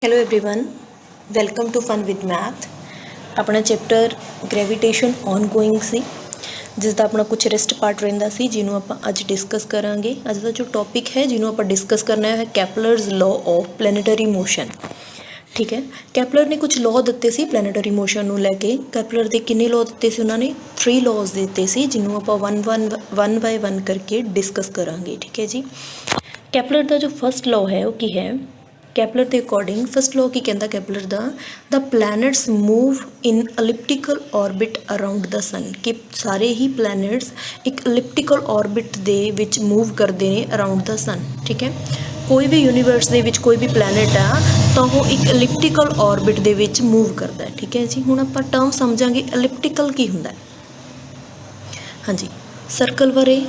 Hello everyone, welcome to fun with math. अपना chapter gravitation ongoing सी जिसका अपना कुछ रेस्ट पार्ट रहिंदा सी जिन्हों आप अज डिस्कस करांगे। अज का जो टॉपिक है जिन्हों आप डिस्कस करना है Kepler's law of planetary motion. ठीक है, कैपलर ने कुछ लॉ दिते सी प्लैनेटरी मोशन नूं लैके। कैपलर के किन्ने लॉ दिते सी उन्होंने 3 लॉज दिते सी जिन्हों आप वन बाय वन करके डिस्कस करांगे। ठीक है जी, कैपलर का जो फर्स्ट लॉ है वो की है। कैपलर के अकॉर्डिंग फर्स्ट लॉ की कहता कैपलर का the planets move in elliptical orbit around the sun कि सारे ही प्लैनेट्स एक एलिप्टिकल ऑर्बिट दे विच मूव करते हैं अराउंड द सन। ठीक है, कोई भी यूनीवर्स दे विच कोई भी प्लैनेट आ तो वो एक एलिप्टिकल ऑर्बिट दे विच मूव करता है। ठीक है जी, हुण आपां टर्म समझांगे एलिप्टिकल की हुंदा है। हाँ जी, सर्कल बारे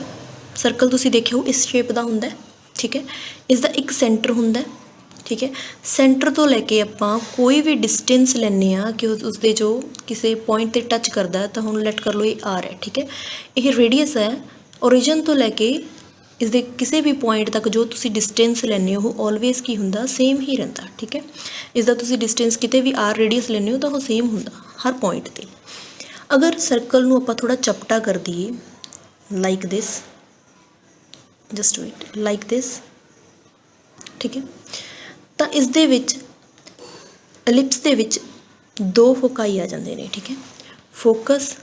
सर्कल तुसीं देखिओ इस शेप का हुंदा है। ठीक है, इसका एक सेंटर हुंदा है। ठीक है, सेंटर तो लैके आपां कोई भी डिस्टेंस लैने आ कि उसके जो किसी पॉइंट पर टच करता है तो हम लैट कर लो ये आर है। ठीक है, ये रेडियस है। ओरिजिन तो लैके इसके किसी भी पॉइंट तक जो तुसी डिस्टेंस लैने हो ऑलवेज की हुंदा सेम ही रहिंदा। ठीक है, इसका तुसी डिस्टेंस किते भी आर रेडियस लैने हो तो वो सेम हुंदा हर पॉइंट पर। अगर सर्कल नूं आपां थोड़ा चपटा कर दिए like this, just wait like this. ठीक है, तो इस दे विच एलिप्स दे विच दो फोकाई आ जाते हैं। ठीक है, फोकस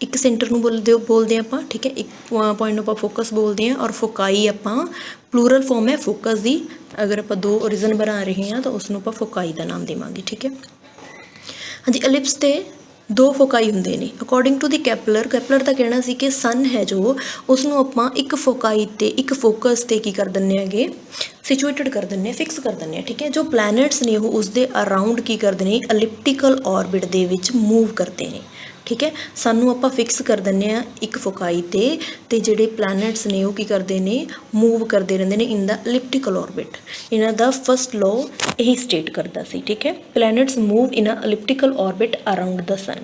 एक सेंटर नूं बोलते हैं आपां। ठीक है, एक पॉइंट नूं आपां फोकस बोलते हैं और फोकाई आपां प्लूरल फॉर्म है फोकस दी। अगर आपां दो ओरिजिन बना रहे हैं तो उसनूं आपां फोकाई का नाम देवांगे। ठीक है, हाँ जी, एलिप्स ते दो फोकाई होंगे ने अकॉर्डिंग टू दी कैपलर। कैपलर का कहना सी कि सन है जो उसनों आपां एक फोकाई ते एक फोकस ते की कर दिंदे हैगे सिचुएटेड कर दिंदे फिक्स कर दिंदे। ठीक है, जो प्लैनेट्स ने वो उसके अराउंड की करते हैं एलिप्टिकल ऑर्बिट दे विच मूव करते हैं। ठीक है, सानू आपां फिक्स कर दिंदे आ एक फोकाई ते जिहड़े प्लैनेट्स ने वो की करते हैं मूव करते रहंदे ने इन द एलिप्टिकल ऑर्बिट। इन्हां दा फर्स्ट लॉ यही स्टेट करता सी। ठीक है, planets move in a elliptical orbit around the sun.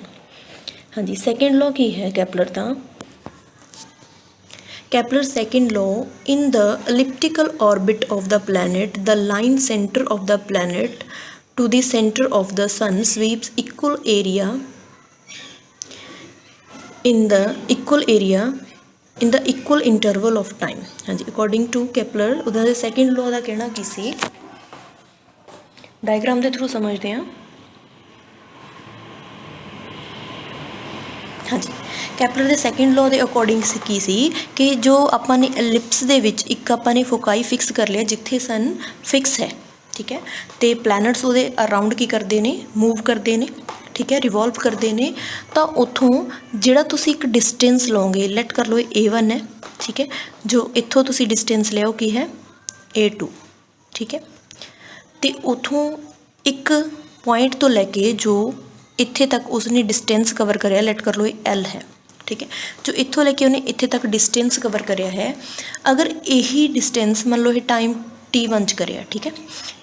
हाँ जी, सैकेंड लॉ की है कैपलर का। Kepler's second law, in the elliptical orbit of the planet, the line center of the planet to the center of the sun sweeps equal area in the equal interval of time। हाँ जी, according to Kepler उधर second law का कहना की C diagram के through समझते हैं। हाँ जी, कैपलर के सैकेंड लॉ के अकॉर्डिंग की सी कि जो आपने एलिप्स दे विच एक आपने फोकाई फिक्स कर लिया जिथे सन फिक्स है। ठीक है, तो प्लैनेट्स वो अराउंड की करते हैं मूव करते हैं। ठीक है, रिवॉल्व करते हैं। तो उतों जोड़ा तुसी एक डिस्टेंस लोगे लैट कर लो A1 है। ठीक है, जो इतों तुसी डिस्टेंस लिया की है A2। ठीक है, तो उतों एक पॉइंट तो लैके जो इत्थे तक उसने डिस्टेंस कवर कराया लैट कर लो L है। ठीक है, जो इत्थों लैके उन्हें इत्थे तक डिस्टेंस कवर कराया है। अगर यही डिस्टेंस मान लो ये टाइम T1 च कराया। ठीक है,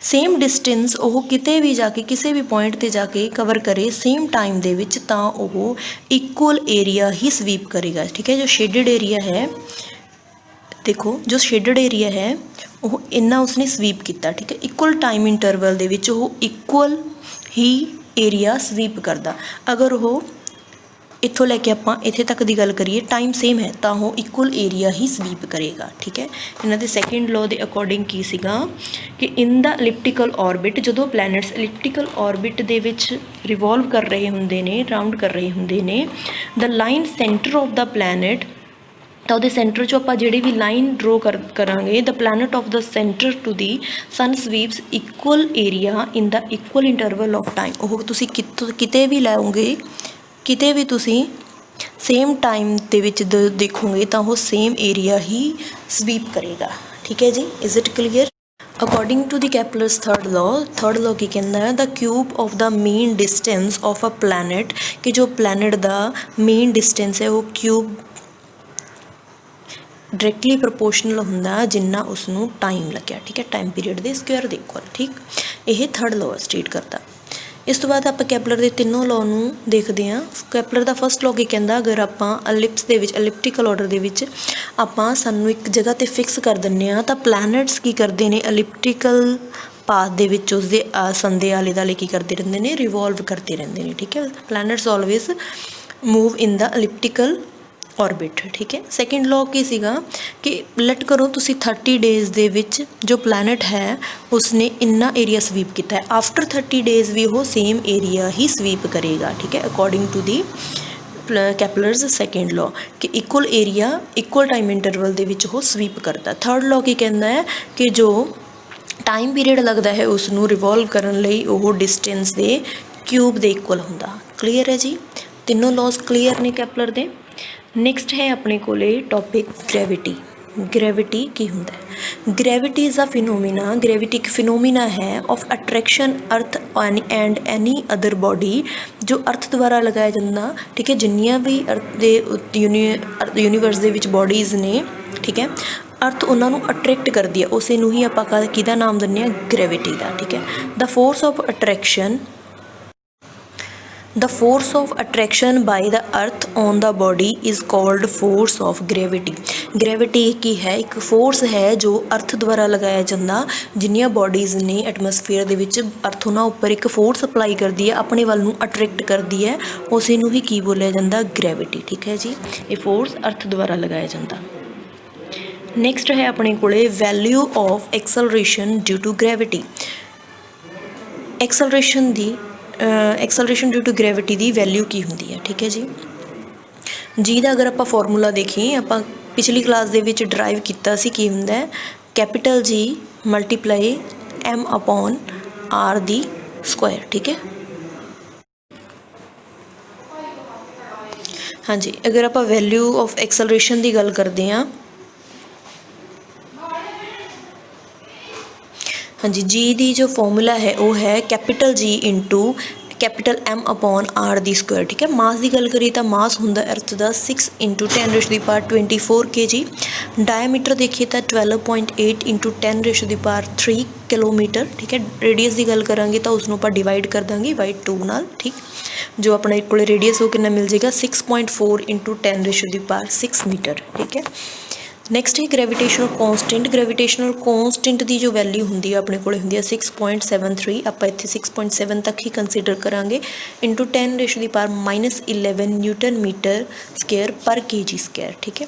सेम डिस्टेंस वो किते भी जाके किसी भी पॉइंट पर जाके कवर करे सेम टाइम दे विच तां वो इक्वल एरिया ही स्वीप करेगा। ठीक है, जो शेडिड एरिया है देखो, जो शेडिड एरिया है वो इन्ना उसने स्वीप किया। ठीक है, इक्वल टाइम इंटरवल दे विच वो इक्वल ही एरिया स्वीप करता। अगर वो इत्थों लैके आपां इत्थे तक की गल करिए टाइम सेम है तो वो इक्वल एरिया ही स्वीप करेगा। ठीक है, इन्हां दे सैकेंड लॉ के अकॉर्डिंग की सीगा कि इन द एलिप्टिकल ऑर्बिट जो प्लैनेट्स एलिप्टिकल ऑर्बिट दे विच रिवॉल्व कर रहे होंदे ने राउंड कर रहे होंदे ने the line center of the planet तो वो सेंटर चो आप जी भी लाइन ड्रो करांगे the planet of the center to the sun sweeps equal area in the equal interval of time. वो तुसी किते भी लाओगे किते भी तुसी सेम टाइम दे विच देखोगे तो वो सेम एरिया ही स्वीप करेगा। ठीक है जी, is it clear. According to the Kepler's third law की कहना है the cube of the mean distance of a planet कि जो प्लैनेट का मेन डिस्टेंस है वो क्यूब डायरैक्टली प्रपोर्शनल होंदा जिन्ना उसनों टाइम लग्या। ठीक है, टाइम पीरियड के स्क्वायर दे इक्वल। ठीक, यह थर्ड लॉ स्टेट करता। ਇਸ ਤੋਂ ਬਾਅਦ ਆਪਾਂ ਕੈਪਲਰ ਦੇ ਤਿੰਨੋਂ ਲਾਅ ਨੂੰ ਦੇਖਦੇ ਹਾਂ। ਕੈਪਲਰ ਦਾ ਫਸਟ ਲਾਅ ਕੀ ਕਹਿੰਦਾ, ਅਗਰ ਆਪਾਂ ਅਲਿਪਸ ਦੇ ਵਿੱਚ ਐਲਿਪਟੀਕਲ ਆਰਡਰ ਦੇ ਵਿੱਚ ਆਪਾਂ ਸਾਨੂੰ ਇੱਕ ਜਗ੍ਹਾ 'ਤੇ ਫਿਕਸ ਕਰ ਦਿੰਦੇ ਹਾਂ ਤਾਂ ਪਲੈਨਟਸ ਕੀ ਕਰਦੇ ਨੇ, ਐਲਿਪਟੀਕਲ ਪਾਥ ਦੇ ਵਿੱਚ ਉਸਦੇ ਸਨ ਦੇ ਆਲੇ ਦੁਆਲੇ ਕੀ ਕਰਦੇ ਰਹਿੰਦੇ ਨੇ, ਰਿਵੋਲਵ ਕਰਦੇ ਰਹਿੰਦੇ ਨੇ। ਠੀਕ ਹੈ, ਪਲੈਨਟਸ ਆਲਵੇਜ਼ ਮੂਵ ਇਨ ਦਾ ਐਲਿਪਟੀਕਲ ਔਰਬਿਟ। ਠੀਕ ਹੈ, ਸੈਕਿੰਡ ਲਾਅ ਕੀ ਸੀਗਾ ਕਿ ਲੈਟ ਕਰੋ ਤੁਸੀਂ 30 ਡੇਜ਼ ਦੇ ਵਿੱਚ ਜੋ ਪਲੈਨਟ ਹੈ ਉਸਨੇ ਇੰਨਾ ਏਰੀਆ ਸਵੀਪ ਕੀਤਾ ਹੈ, ਆਫਟਰ 30 ਡੇਜ਼ ਵੀ ਉਹ ਸੇਮ ਏਰੀਆ ਹੀ ਸਵੀਪ ਕਰੇਗਾ। ਠੀਕ ਹੈ, according to the ਕੈਪਲਰਸ second law ਕਿ equal area equal time interval ਦੇ ਵਿੱਚ ਉਹ ਸਵੀਪ ਕਰਦਾ। ਥਰਡ ਲਾਅ ਕੀ ਕਹਿੰਦਾ ਹੈ ਕਿ ਜੋ ਟਾਈਮ ਪੀਰੀਅਡ ਲੱਗਦਾ ਹੈ ਉਸ ਨੂੰ ਰਿਵੋਲਵ ਕਰਨ ਲਈ ਉਹ ਡਿਸਟੈਂਸ ਦੇ ਕਿਊਬ ਦੇ ਇਕੁਅਲ ਹੁੰਦਾ। ਕਲੀਅਰ ਹੈ ਜੀ, ਤਿੰਨੋਂ ਲਾਅਸ ਕਲੀਅਰ ਨੇ ਕੈਪਲਰ ਦੇ। ਨੈਕਸਟ ਹੈ ਆਪਣੇ ਕੋਲੇ ਟੌਪਿਕ ਗ੍ਰੈਵਿਟੀ। ਗ੍ਰੈਵਿਟੀ ਕੀ ਹੁੰਦਾ ਹੈ? ਗ੍ਰੈਵਿਟੀ ਇਜ਼ ਅ ਫਿਨੋਮੀਨਾ, ਗ੍ਰੈਵਿਟੀ ਇੱਕ ਫਿਨੋਮੀਨਾ ਹੈ ਆਫ ਅਟਰੈਕਸ਼ਨ ਅਰਥ ਐਂਡ ਐਨੀ ਅਦਰ ਬੋਡੀ, ਜੋ ਅਰਥ ਦੁਆਰਾ ਲਗਾਇਆ ਜਾਂਦਾ। ਠੀਕ ਹੈ, ਜਿੰਨੀਆਂ ਵੀ ਅਰਥ ਦੇ ਯੂਨੀਵਰਸ ਦੇ ਵਿੱਚ ਬੋਡੀਜ਼ ਨੇ, ਠੀਕ ਹੈ, ਅਰਥ ਉਹਨਾਂ ਨੂੰ ਅਟਰੈਕਟ ਕਰਦੀ ਹੈ, ਉਸੇ ਨੂੰ ਹੀ ਆਪਾਂ ਕਿਹਦਾ ਨਾਮ ਦਿੰਦੇ ਹਾਂ, ਗ੍ਰੈਵਿਟੀ ਦਾ। ਠੀਕ ਹੈ, the force of attraction The force of attraction by the earth on the body is called force of gravity। Gravity ਕੀ ਹੈ? ਇੱਕ ਫੋਰਸ ਹੈ ਜੋ ਅਰਥ ਦੁਆਰਾ ਲਗਾਇਆ ਜਾਂਦਾ। ਜਿੰਨੀਆਂ ਬੋਡੀਜ਼ ਨੇ ਐਟਮੋਸਫੀਅਰ ਦੇ ਵਿੱਚ ਅਰਥ ਉਹਨਾਂ ਉੱਪਰ ਇੱਕ ਫੋਰਸ ਅਪਲਾਈ ਕਰਦੀ ਹੈ, ਆਪਣੇ ਵੱਲ ਨੂੰ ਅਟਰੈਕਟ ਕਰਦੀ ਹੈ, ਉਸੇ ਨੂੰ ਹੀ ਕੀ ਬੋਲਿਆ ਜਾਂਦਾ, ਗ੍ਰੈਵਿਟੀ। ਠੀਕ ਹੈ ਜੀ, ਇਹ ਫੋਰਸ ਅਰਥ ਦੁਆਰਾ ਲਗਾਇਆ ਜਾਂਦਾ। ਨੈਕਸਟ ਹੈ ਆਪਣੇ ਕੋਲੇ value of acceleration due to gravity. Acceleration due to gravity ਦੀ ਵੈਲਿਊ ਕੀ ਹੁੰਦੀ ਹੈ? ਠੀਕ ਹੈ ਜੀ ਦਾ ਅਗਰ ਆਪਾਂ ਫਾਰਮੂਲਾ ਦੇਖੀਏ, ਆਪਾਂ ਪਿਛਲੀ ਕਲਾਸ ਦੇ ਵਿੱਚ ਡਰਾਈਵ ਕੀਤਾ ਸੀ, ਕੀ ਹੁੰਦਾ ਹੈ, capital G multiply M upon R ਦੀ ਸਕੁਆਇਰ। ਠੀਕ ਹੈ, ਹਾਂਜੀ, ਅਗਰ ਆਪਾਂ ਵੈਲਿਊ ਆਫ ਐਕਸਲਰੇਸ਼ਨ ਦੀ ਗੱਲ ਕਰਦੇ ਹਾਂ, ਹਾਂਜੀ, ਜੀ ਦੀ ਜੋ ਫਾਰਮੂਲਾ ਹੈ ਉਹ ਹੈ capital G into capital M upon R ਦੀ ਸਕੁਆਇਰ। ਠੀਕ ਹੈ, ਮਾਸ ਦੀ ਗੱਲ ਕਰੀਏ ਤਾਂ ਮਾਸ ਹੁੰਦਾ ਅਰਥ ਦਾ 6 × 10⁻24 kg। ਡਾਇਆਮੀਟਰ ਦੇਖੀਏ ਤਾਂ 12.8 × 10⁻3 ਕਿਲੋਮੀਟਰ। ਠੀਕ ਹੈ, ਰੇਡੀਅਸ ਦੀ ਗੱਲ ਕਰਾਂਗੇ ਤਾਂ ਉਸਨੂੰ ਆਪਾਂ ਡਿਵਾਈਡ ਕਰ ਦਾਂਗੇ ਬਾਈ 2 ਨਾਲ। ਠੀਕ, ਜੋ ਆਪਣੇ ਕੋਲ ਰੇਡੀਅਸ ਉਹ ਕਿੰਨਾ ਮਿਲ ਜਾਏਗਾ, 6.4 × 10⁻6 ਮੀਟਰ। ਠੀਕ ਹੈ, ਨੈਕਸਟ ਹੈ ਗ੍ਰੈਵੀਟੇਸ਼ਨਲ ਕੌਂਸਟੈਂਟ। ਗ੍ਰੈਵੀਟੇਸ਼ਨਲ ਕੌਂਸਟੈਂਟ ਦੀ ਜੋ ਵੈਲਿਊ ਹੁੰਦੀ ਹੈ ਆਪਣੇ ਕੋਲ ਹੁੰਦੀ ਹੈ 6.73। ਆਪਾਂ ਇੱਥੇ 6.7 ਤੱਕ ਹੀ ਕੰਸੀਡਰ ਕਰਾਂਗੇ, ਇੰਟੂ 10⁻11 ਨਿਊਟਨ ਮੀਟਰ ਸਕੇਅਰ ਪਰ kg ਸਕੇਅਰ। ਠੀਕ ਹੈ,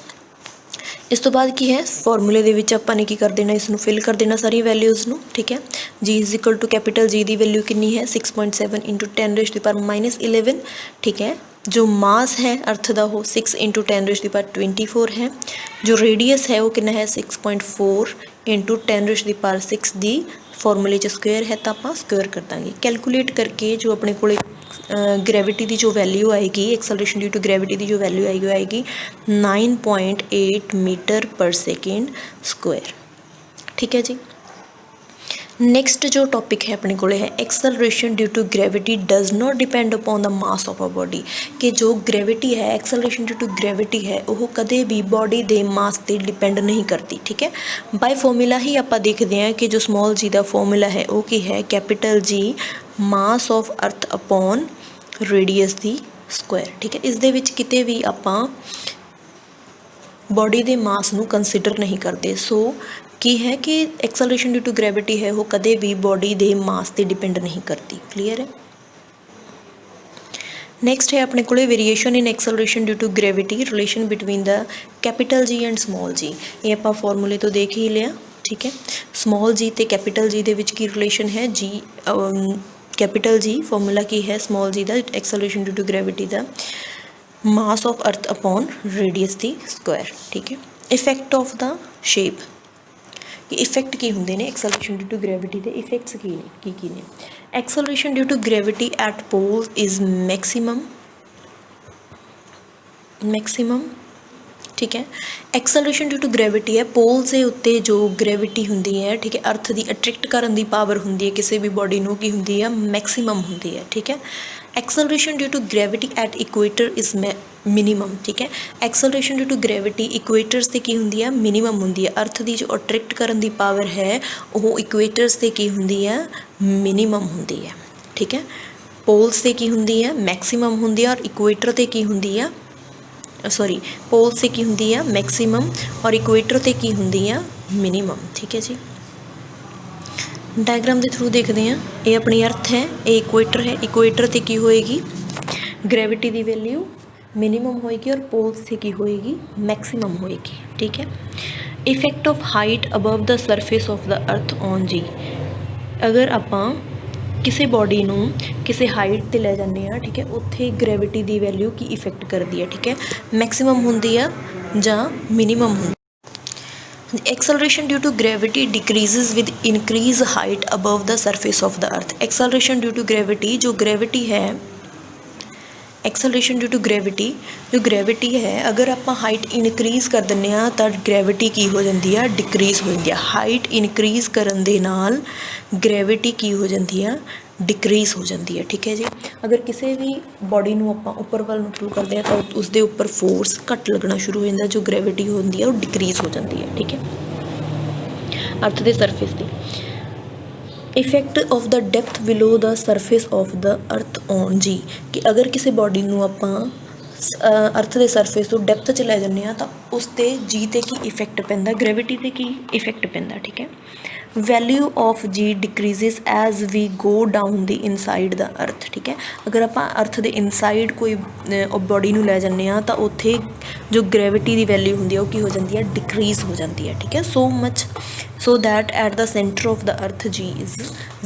ਇਸ ਤੋਂ ਬਾਅਦ ਕੀ ਹੈ, ਫਾਰਮੂਲੇ ਦੇ ਵਿੱਚ ਆਪਾਂ ਨੇ ਕੀ ਕਰ ਦੇਣਾ, ਇਸ ਨੂੰ ਫਿਲ ਕਰ ਦੇਣਾ ਸਾਰੀਆਂ ਵੈਲਿਊਜ਼ ਨੂੰ। ਠੀਕ ਹੈ, G is equal to capital G ਦੀ ਵੈਲਿਊ ਕਿੰਨੀ ਹੈ, 6.7 × 10⁻11। ਠੀਕ ਹੈ, ਜੋ ਮਾਸ ਹੈ ਅਰਥ ਦਾ ਉਹ 6 × 10⁻24 ਹੈ। ਜੋ ਰੇਡੀਅਸ ਹੈ ਉਹ ਕਿੰਨਾ ਹੈ, 6.4 × 10⁻6 ਦੀ ਫਾਰਮੂਲੇ 'ਚ ਸਕੁਏਅਰ ਹੈ ਤਾਂ ਆਪਾਂ ਸਕੁਏਅਰ ਕਰ ਦਾਂਗੇ। ਕੈਲਕੂਲੇਟ ਕਰਕੇ ਜੋ ਆਪਣੇ ਕੋਲ ਗ੍ਰੈਵਿਟੀ ਦੀ ਜੋ ਵੈਲਿਊ ਆਏਗੀ, ਐਕਸਲਰੇਸ਼ਨ ਡਿਊ ਟੂ ਗ੍ਰੈਵਿਟੀ ਦੀ ਜੋ ਵੈਲਿਊ ਆਏਗੀ ਉਹ ਆਏਗੀ 9.8 ਮੀਟਰ ਪਰ ਸੈਕਿੰਡ ਸਕੁਏਅਰ। ਠੀਕ ਹੈ ਜੀ, ਨੈਕਸਟ ਜੋ ਟੌਪਿਕ ਹੈ ਆਪਣੇ ਕੋਲ ਹੈ acceleration due to gravity does not depend upon the mass of a body. ਕਿ ਜੋ ਗ੍ਰੈਵਿਟੀ ਹੈ, ਐਕਸਲਰੇਸ਼ਨ ਡਿਊ ਟੂ ਗ੍ਰੈਵਿਟੀ ਹੈ, ਉਹ ਕਦੇ ਵੀ ਬੋਡੀ ਦੇ ਮਾਸ 'ਤੇ ਡਿਪੈਂਡ ਨਹੀਂ ਕਰਦੀ। ਠੀਕ ਹੈ, ਬਾਈ ਫਾਰਮੂਲਾ ਹੀ ਆਪਾਂ ਦੇਖਦੇ ਹਾਂ ਕਿ ਜੋ ਸਮੋਲ ਜੀ ਦਾ ਫਾਰਮੂਲਾ ਹੈ ਉਹ ਕੀ ਹੈ, capital G mass of earth upon radius ਦੀ ਸਕੁਆਇਰ। ਠੀਕ ਹੈ, ਇਸ ਦੇ ਵਿੱਚ ਕਿਤੇ ਵੀ ਆਪਾਂ ਬੋਡੀ ਦੇ ਮਾਸ ਨੂੰ ਕੰਸੀਡਰ ਨਹੀਂ ਕਰਦੇ। ਸੋ ਕੀ ਹੈ ਕਿ ਐਕਸਲਰੇਸ਼ਨ ਡਿਊ ਟੂ ਗ੍ਰੈਵਿਟੀ ਹੈ ਉਹ ਕਦੇ ਵੀ ਬੋਡੀ ਦੇ ਮਾਸ 'ਤੇ ਡਿਪੈਂਡ ਨਹੀਂ ਕਰਦੀ। ਕਲੀਅਰ ਹੈ। ਨੈਕਸਟ ਹੈ ਆਪਣੇ ਕੋਲੇ variation in acceleration due to gravity, relation between the capital G and small G. ਇਹ ਆਪਾਂ ਫਾਰਮੂਲੇ ਤੋਂ ਦੇਖ ਹੀ ਲਿਆ। ਠੀਕ ਹੈ, ਸਮੋਲ ਜੀ ਅਤੇ ਕੈਪੀਟਲ G ਦੇ ਵਿੱਚ ਕੀ ਰਿਲੇਸ਼ਨ ਹੈ, ਕੈਪੀਟਲ G ਫਾਰਮੂਲਾ ਕੀ ਹੈ, ਸਮੋਲ ਜੀ ਦਾ ਐਕਸਲਰੇਸ਼ਨ ਡਿਊ ਟੂ ਗ੍ਰੈਵਿਟੀ ਦਾ mass of earth upon radius ਦੀ ਸਕੁਆਇਰ। ਠੀਕ ਹੈ, ਇਫੈਕਟ ਆਫ ਦਾ ਸ਼ੇਪ, ਕਿ ਇਫੈਕਟ ਕੀ ਹੁੰਦੇ ਨੇ ਐਕਸਲਰੇਸ਼ਨ ਡਿਊ ਟੂ ਗ੍ਰੈਵਿਟੀ ਦੇ ਇਫੈਕਟਸ ਕੀ ਨੇ। Acceleration due to gravity at pole is maximum. ਠੀਕ ਹੈ, ਐਕਸਲਰੇਸ਼ਨ ਡਿਊ ਟੂ ਗ੍ਰੈਵਿਟੀ ਹੈ ਪੋਲਸ ਦੇ ਉੱਤੇ ਜੋ ਗ੍ਰੈਵਿਟੀ ਹੁੰਦੀ ਹੈ, ਠੀਕ ਹੈ, ਅਰਥ ਦੀ ਅਟਰੈਕਟ ਕਰਨ ਦੀ ਪਾਵਰ ਹੁੰਦੀ ਹੈ ਕਿਸੇ ਵੀ ਬੋਡੀ ਨੂੰ, ਕੀ ਹੁੰਦੀ ਹੈ, ਮੈਕਸੀਮਮ ਹੁੰਦੀ ਹੈ। ਠੀਕ ਹੈ, acceleration due to gravity at equator is minimum. ਠੀਕ ਹੈ, acceleration due to gravity equators 'ਤੇ ਕੀ ਹੁੰਦੀ ਹੈ, ਮਿਨੀਮਮ ਹੁੰਦੀ ਹੈ। ਅਰਥ ਦੀ ਜੋ ਅਟਰੈਕਟ ਕਰਨ ਦੀ ਪਾਵਰ ਹੈ ਉਹ ਇਕੁਏਟਰਸ 'ਤੇ ਕੀ ਹੁੰਦੀ ਹੈ, ਮਿਨੀਮਮ ਹੁੰਦੀ ਹੈ। ਠੀਕ ਹੈ, पोल्स ते की हुंदी है मैक्सिमम हुंदी है और इक्वेटर ते की हुंदी है सॉरी पोल्स ते की हुंदी है मैक्सिमम और इक्वेटर ते की हुंदी है मिनीमम। ठीक है जी, डायग्राम के थ्रू देखते हैं। ये अपनी अर्थ है, ये इक्वेटर है, इक्वेटर ते की होएगी ग्रेविटी की वैल्यू मिनीमम होएगी और पोल्स से की होएगी मैक्सिमम होएगी। ठीक है, effect of height above the surface of the earth on G, अगर आपां किसी बॉडी नूं किसी हाइट ते ले जाने आ, ठीक है, उत्थे ग्रेविटी की वैल्यू की इफेक्ट करती है। ठीक है, मैक्सिमम होंदी है जां मिनीमम होंदी। Acceleration due to gravity decreases with increase height above the surface of the earth. Acceleration due to gravity, जो ग्रेविटी है, एक्सेलरेशन ड्यू टू ग्रेविटी, जो ग्रेविटी है, अगर आप हाइट इनक्रीज़ कर दिंदे आ तो ग्रेविटी की हो जाती है डिक्रीज़ हो जाती है। हाइट इनक्रीज़ करन दे नाल ग्रेविटी की हो जाती है डिक्रीज़ हो जाती है। ठीक है जी, अगर किसी भी बॉडी नूं आपां उपर वाल नूं पुल करते हैं तो उसके उपर फोर्स घट लगना शुरू हो जाता, जो ग्रेविटी होती है वो डिक्रीज़ हो जाती है। ठीक है, अर्थ के सरफेस की effect of the depth below the surface of the earth on G, कि अगर किसी बॉडी नूं आपां अर्थ के सरफेस तो डेप्थ च लै जाने आ तो उस ते जी ते की इफेक्ट पैंदा, ग्रेविटी ते की इफेक्ट पैंदा। ठीक है, value of G decreases as we go down the inside the earth. ठीक है, अगर आप अर्थ के इनसाइड कोई बॉडी नूं लै जाने आ तो उत्थे जो ग्रेविटी की वैल्यू होंदी है वो की हो जाती है डिक्रीज़ हो जाती है। ठीक है, so much so that at the center of the earth G is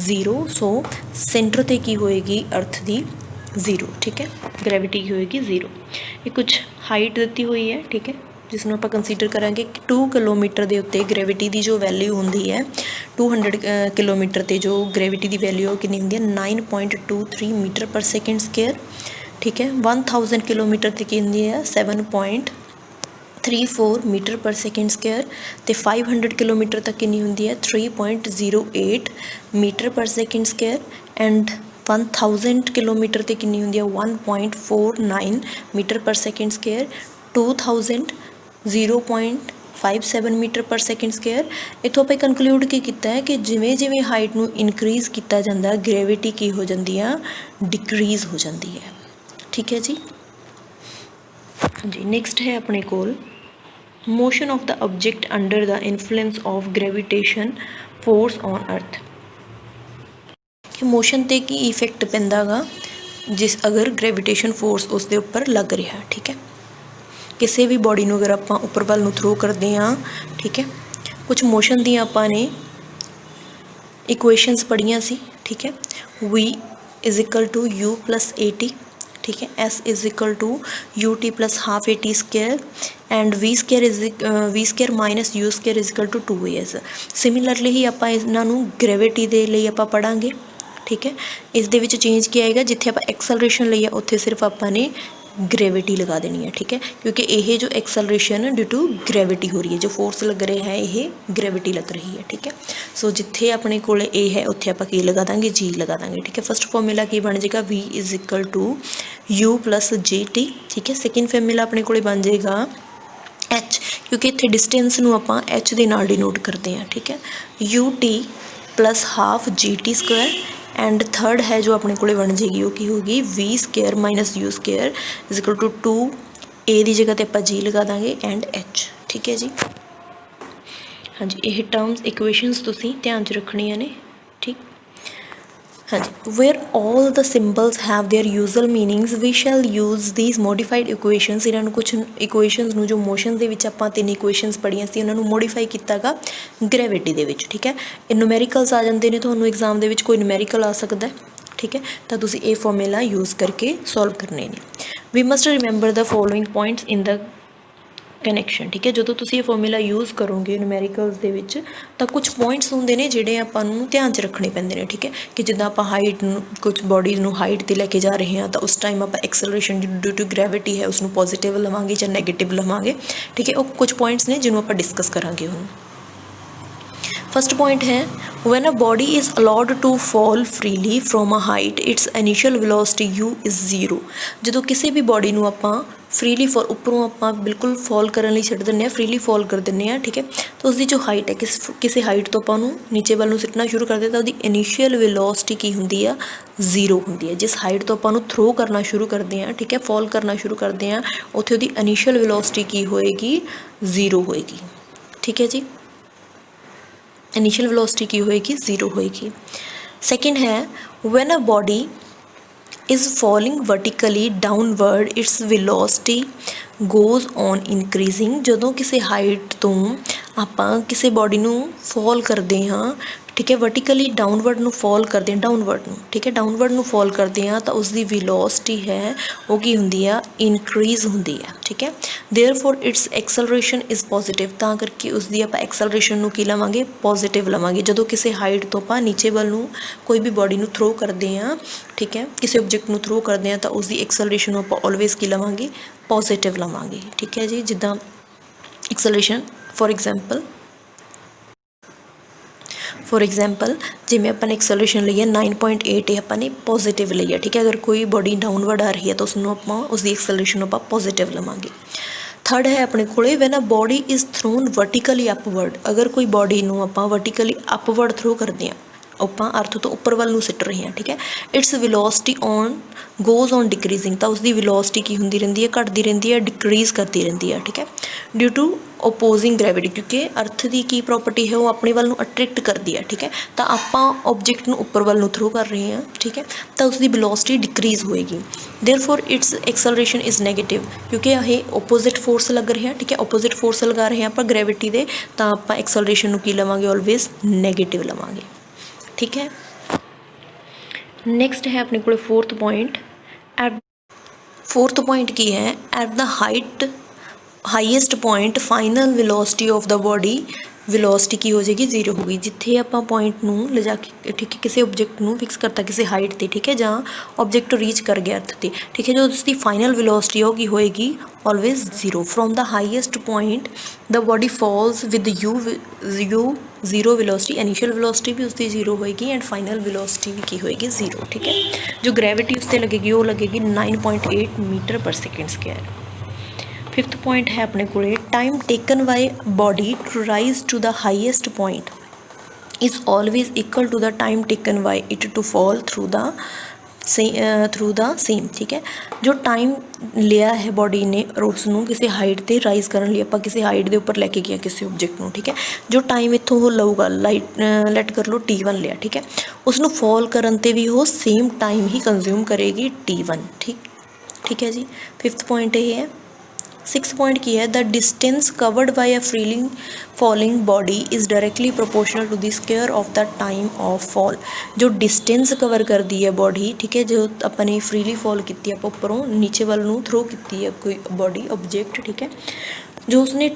zero, so center ते की होएगी अर्थ की ज़ीरो। ठीक है, ग्रेविटी की होएगी ज़ीरो। ये कुछ हाइट दी हुई है, ठीक है, जिसनों आप कंसीडर करांगे कि 2 किलोमीटर के उत्ते ग्रेविटी की जो वैल्यू होंदी है 200 किलोमीटर ते जो ग्रेविटी की वैल्यू कितनी होंदी है 9.23 मीटर पर सेकेंड स्केयर। ठीक है, 1000 किलोमीटर ते की होंदी है 7.34 मीटर पर सेकेंड स्केयर, तो 500 किलोमीटर तक कितनी होंदी है 3.08 मीटर पर सेकेंड स्केयर, एंड 1000 किलोमीटर ते कितनी होंदी है 1.49 मीटर पर सेकेंड स्केयर, 2000 0.57 मीटर पर सेकेंड स्केयर। इतों आप कंकलूड की किया है कि जिमें जिमें हाइट नूं इनक्रीज़ किया जाता है ग्रेविटी की हो जाती है डिक्रीज़ हो जाती है। ठीक है जी, जी नैक्सट है अपने कोल motion of the object under the influence of gravitation force on earth. Motion ते की इफेक्ट पैंदा गा जिस अगर ग्रेविटेशन फोर्स उसके उपर लग रहा। ठीक है, किसी भी बॉडी नूं अगर आप उपर वाल नूं थ्रो करते हैं, ठीक है, कुछ मोशन दी आपने इक्वेशनस पढ़िया सी। ठीक है, v is equal to u plus AT, ठीक है, s is equal to ut plus half AT square and v square minus u square is equal to 2as। Similarly ही आप इन्हों ग्रेविटी के लिए आप पढ़ांगे। ठीक है, इस दे विच चेंज किया आएगा, जिथे आप एक्सलरेशन ਲਈ उत्थे सिर्फ आपने ग्रेविटी लगा देनी है। ठीक है, क्योंकि ये जो एक्सलरेशन ड्यू टू ग्रेविटी हो रही है, जो फोर्स लग रहा है ये ग्रेविटी लग रही है। ठीक है, सो जिथे अपने को ए है उत्थे आप की लगा देंगे जी लगा देंगे। ठीक है, फर्स्ट फॉर्मूला की बन जाएगा v is equal to u plus JT। ठीक है, सैकेंड फॉर्मूला अपने को बन जाएगा h, क्योंकि इतने डिस्टेंस नूं आपां h दे नाल डिनोट करते हैं। ठीक है, ut plus half GT square and third है जो अपने को बन जाएगी वो की होगी v square minus u square is equal to 2a की जगह पर आप g लगा देंगे एंड h। ठीक है जी, हाँ जी, ये टर्म्स इक्वेशनस तुसीं ध्यान च रखनियां ने। ठीक, हाँ जी, where all the symbols have their usual meanings we shall use these modified equations. इन्होंने कुछ इक्वेशनस जो मोशन के विच आपां 3 इक्वेशनस पढ़ियां सी उन्होंने मॉडिफाई किया गा ग्रेविटी दे विच। ठीक है, न्यूमेरिकल्स आ जाते हैं, तुहानूं एग्जाम दे विच कोई न्यूमेरिकल आ सकता है। ठीक है, तो तुसीं ये फॉर्मूला यूज़ करके सॉल्व करने ने। We must remember the following points in the connection. ठीक है, जो तुसीं ये फॉर्मूला यूज़ करोगे न्यूमेरिकल्स दे विच तो कुछ पॉइंट्स होंदे ने जिहड़े आपां नूं ध्यान च रखने पैंदे ने। ठीक है, कि जिद्दां आपां हाइट कुछ बॉडीज़ नूं हाइट ते लैके जा रहे हैं तो उस टाइम आपां एक्सेलरेशन ड्यू टू ग्रेविटी है उसनूं पॉजिटिव लवांगे या नैगेटिव लवांगे। ठीक है, वो कुछ पॉइंट्स ने जिन्होंं आपां डिस्कस करांगे हुण। फर्स्ट पॉइंट है When a body is allowed to fall freely from a height, its initial velocity u is 0। ਜਦੋਂ ਕਿਸੇ ਵੀ ਬੋਡੀ ਨੂੰ ਆਪਾਂ ਫਰੀਲੀ ਫॉल ਉੱਪਰੋਂ ਆਪਾਂ ਬਿਲਕੁਲ ਫॉल ਕਰਨ ਲਈ ਛੱਡ ਦਿੰਦੇ ਹਾਂ, ਫਰੀਲੀ ਫॉल ਕਰ ਦਿੰਦੇ ਹਾਂ, ਠੀਕ ਹੈ। ਤਾਂ ਉਸਦੀ ਜੋ ਹਾਈਟ ਹੈ, ਕਿਸੇ ਹਾਈਟ ਤੋਂ ਆਪਾਂ ਉਹਨੂੰ ਨੀਚੇ ਵੱਲ ਨੂੰ ਸਿੱਟਣਾ ਸ਼ੁਰੂ ਕਰਦੇ ਤਾਂ ਉਹਦੀ ਇਨੀਸ਼ੀਅਲ ਵੈਲੋਸਿਟੀ ਕੀ ਹੁੰਦੀ ਆ, 0 ਹੁੰਦੀ ਹੈ। ਜਿਸ ਹਾਈਟ ਤੋਂ ਆਪਾਂ ਉਹਨੂੰ ਥਰੋ ਕਰਨਾ ਸ਼ੁਰੂ ਕਰਦੇ ਹਾਂ, ਠੀਕ ਹੈ, ਫॉल ਕਰਨਾ ਸ਼ੁਰੂ ਕਰਦੇ ਹਾਂ, ਉੱਥੇ ਉਹਦੀ ਇਨੀਸ਼ੀਅਲ ਵੈਲੋਸਿਟੀ ਕੀ ਹੋਏਗੀ, 0 ਹੋਏਗੀ, ਠੀਕ ਹੈ ਜੀ। इनिशियल वेलोसिटी की होएगी, 0 होएगी। सेकंड है when a body is falling vertically downward its velocity goes on increasing. ਜਦੋਂ ਕਿਸੇ ਹਾਈਟ ਤੋਂ ਆਪਾਂ ਕਿਸੇ ਬੋਡੀ ਨੂੰ ਫॉल ਕਰਦੇ ਹਾਂ, ठीक है, वर्टिकली डाउनवर्ड ਨੂੰ फॉल ਕਰਦੇ ਹਾਂ, डाउनवर्ड ਨੂੰ, ठीक है, डाउनवर्ड ਨੂੰ फॉल ਕਰਦੇ ਹਾਂ ਤਾਂ ਉਸਦੀ ਵੈਲੋਸਿਟੀ ਹੈ ਉਹ ਕੀ ਹੁੰਦੀ ਆ, ਇਨਕਰੀਜ਼ ਹੁੰਦੀ ਹੈ, ठीक है। Therefore it's acceleration is positive. ਤਾਂ ਕਰਕੇ ਉਸਦੀ ਆਪਾਂ ਐਕਸਲਰੇਸ਼ਨ ਨੂੰ ਕੀ ਲਵਾਂਗੇ, ਪੋਜ਼ਿਟਿਵ ਲਵਾਂਗੇ। ਜਦੋਂ ਕਿਸੇ ਹਾਈਟ ਤੋਂ ਆਪਾਂ ਨੀਚੇ ਵੱਲ ਨੂੰ ਕੋਈ ਵੀ ਬੋਡੀ ਨੂੰ ਥਰੋ ਕਰਦੇ ਹਾਂ, ਠੀਕ ਹੈ, ਕਿਸੇ ਆਬਜੈਕਟ ਨੂੰ ਥਰੋ ਕਰਦੇ ਹਾਂ ਤਾਂ ਉਸਦੀ ਐਕਸਲਰੇਸ਼ਨ ਨੂੰ ਆਪਾਂ ਆਲਵੇਜ਼ ਕੀ ਲਵਾਂਗੇ, ਪੋਜ਼ਿਟਿਵ ਲਵਾਂਗੇ, ਠੀਕ ਹੈ ਜੀ। ਜਿੱਦਾਂ ਐਕਸਲਰੇਸ਼ਨ ਫੋਰ ਐਗਜ਼ਾਮਪਲ ਜਿਵੇਂ ਆਪਾਂ ਨੇ ਐਕਸਲਰੇਸ਼ਨ ਲਈ ਹੈ 9.8 ਇਹ ਆਪਾਂ ਨੇ ਪੋਜ਼ਿਟਿਵ ਲਈ ਹੈ, ਠੀਕ ਹੈ। ਅਗਰ ਕੋਈ ਬੋਡੀ ਡਾਊਨਵਰਡ ਆ ਰਹੀ ਹੈ ਤਾਂ ਉਸਨੂੰ ਆਪਾਂ ਉਸਦੀ ਐਕਸਲਰੇਸ਼ਨ ਨੂੰ ਆਪਾਂ ਪੋਜ਼ਿਟਿਵ ਲਵਾਂਗੇ। ਥਰਡ ਹੈ ਆਪਣੇ ਕੋਲੇ when a body is thrown vertically upward. ਅਗਰ ਕੋਈ ਬੋਡੀ ਨੂੰ ਆਪਾਂ ਵਰਟੀਕਲੀ ਅਪਵਰਡ ਥਰੋ ਕਰਦੇ ਹਾਂ, ਆਪਾਂ ਅਰਥ ਤੋਂ ਉੱਪਰ ਵੱਲ ਨੂੰ ਸਿੱਟ ਰਹੇ ਹਾਂ, ਠੀਕ ਹੈ, ਇਟਸ ਵੈਲੋਸਿਟੀ ਗੋਜ਼ ਔਨ ਡਿਕਰੀਜ਼ਿੰਗ। ਤਾਂ ਉਸਦੀ ਵੈਲੋਸਿਟੀ ਕੀ ਹੁੰਦੀ ਰਹਿੰਦੀ ਹੈ, ਘਟਦੀ ਰਹਿੰਦੀ ਹੈ, ਡਿਕਰੀਜ਼ ਕਰਦੀ ਰਹਿੰਦੀ ਹੈ, ਠੀਕ ਹੈ, ਡਿਊ ਟੂ ਓਪੋਜ਼ਿੰਗ ਗ੍ਰੈਵਿਟੀ। ਕਿਉਂਕਿ ਅਰਥ ਦੀ ਕੀ ਪ੍ਰੋਪਰਟੀ ਹੈ, ਉਹ ਆਪਣੇ ਵੱਲ ਨੂੰ ਅਟਰੈਕਟ ਕਰਦੀ ਹੈ, ਠੀਕ ਹੈ। ਤਾਂ ਆਪਾਂ ਓਬਜੈਕਟ ਨੂੰ ਉੱਪਰ ਵੱਲ ਨੂੰ ਥਰੋ ਕਰ ਰਹੇ ਹਾਂ, ਠੀਕ ਹੈ, ਤਾਂ ਉਸਦੀ ਵੈਲੋਸਿਟੀ ਡਿਕਰੀਜ਼ ਹੋਏਗੀ। ਦੇਅਰਫੋਰ ਇਟਸ ਐਕਸਲਰੇਸ਼ਨ ਇਜ਼ ਨੈਗੇਟਿਵ। ਕਿਉਂਕਿ ਇਹ ਓਪੋਜ਼ਿਟ ਫੋਰਸ ਲੱਗ ਰਿਹਾ, ਠੀਕ ਹੈ, ਓਪੋਜ਼ਿਟ ਫੋਰਸ ਲਗਾ ਰਹੇ ਹਾਂ ਆਪਾਂ ਗ੍ਰੈਵਿਟੀ ਦੇ, ਤਾਂ ਆਪਾਂ ਐਕਸਲਰੇਸ਼ਨ ਨੂੰ ਕੀ ਲਵਾਂਗੇ, ਆਲਵੇਜ਼ ਨੈਗੇਟਿਵ ਲਵਾਂਗੇ, ठीक है। नेक्स्ट है अपने को फोर्थ पॉइंट। फोर्थ पॉइंट की है at the highest point final velocity of the body velocity की हो जाएगी, 0 होगी। जिथे आप पॉइंट नूं लिजा के, ठीक है, किसी ऑब्जेक्ट नूं फिक्स करता किसी हाइट ते, ठीक है, जहाँ ऑब्जेक्ट रीच कर गया अर्थ ते, ठीक है, जो उसकी फाइनल वेलोसिटी हो की होएगी always 0। From the highest point the body false with you 0 velocity. Initial velocity भी उसकी 0 होएगी एंड फाइनल वेलोसिटी भी की होएगी 0, ठीक है। जो ग्रेविटी उस पर लगेगी वो लगेगी 9.8 मीटर पर सेकेंड स्क्वायर। फिफ्थ पॉइंट है अपने को time taken by body to rise to the highest point is always equal to the time taken by it to fall through the same, ठीक है। जो टाइम लिया है बॉडी ने और उसनों किसी हाइट ते राइज करने लिए आप किसी हाइट के उपर लैके गए किसी ऑब्जेक्ट में, ठीक है, जो टाइम इतों वो लऊगा लैट कर लो T1 लिया, ठीक है, उसनों फॉल करन ते भी वो सेम टाइम ही कंज्यूम करेगी T1, ठीक है जी। फिफ्थ पॉइंट ये है। सिक्स पॉइंट की है the distance covered by a freely falling body is directly proportional to the square of the time of fall. जो डिस्टेंस कवर करती है बॉडी, ठीक है, जो अपने फ्रीली फॉल की आप उपरों नीचे वाल नूं थ्रो की है कोई बॉडी ऑब्जेक्ट, ठीक है, जो उसने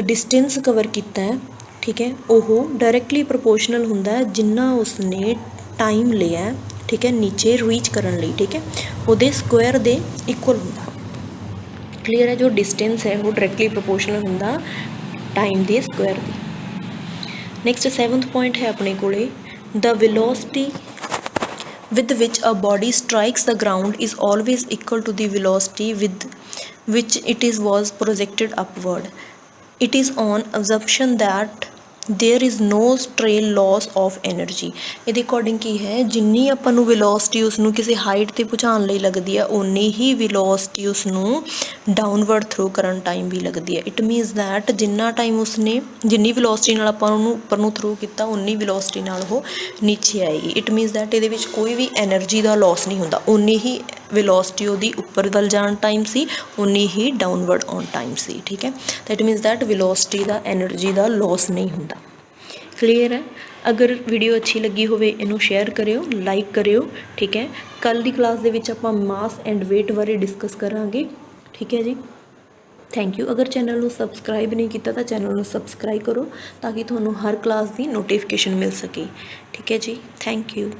डिस्टेंस कवर किया है, ठीक है, वो डायरेक्टली प्रोपोर्शनल हुंदा है जिन्ना उसने टाइम लिया, ठीक है, नीचे रीच करन लई, ठीक है, वो स्क्वायर दे इक्वल हुंदा। क्लीयर है। जो डिस्टेंस है वो डायरेक्टली प्रोपोर्शनल होंदा टाइम दे स्क्वायर दी। नैक्सट सैवंथ पॉइंट है अपने को the velocity with which a body strikes the ground is always equal to the velocity with which it is was projected upward. It is on assumption that there is no स्ट्रेल loss of energy. ये according की है जिन्नी आपां नूं velocity उसनूं किसी height ते पहुँचाउण लई लगदी है उन्नी ही वेलोसिटी उसनूं डाउनवर्ड थ्रो करन टाइम भी लगती है। इट मीनस दैट जिन्ना टाइम उसने जिन्नी वेलोसिटी नाल आपां उहनूं उपर नूं थ्रो कीता उन्नी वेलोसिटी नाल वो नीचे आएगी। इट मीनस दैट इहदे विच कोई भी एनर्जी का लॉस नहीं हुंदा, उन्नी ही वेलोसिटी उहदी उपर वल जाण टाइम सी उन्नी ही डाउनवर्ड ऑन टाइम सी, ठीक है। तो इट मीनस दैट वेलोसिटी का एनर्जी का लॉस नहीं हुंदा। क्लीयर है। अगर वीडियो अच्छी लगी होवे इनू शेयर करियो, लाइक करियो, ठीक है। कल की क्लास दे विच आपां मास एंड वेट बारे डिस्कस करांगे, ठीक है जी। Thank you. अगर चैनल नूं सबसक्राइब नहीं किया तो चैनल नूं सबसक्राइब करो ताकि तुहानूं हर क्लास की नोटिफिकेशन मिल सके, ठीक है जी। Thank you.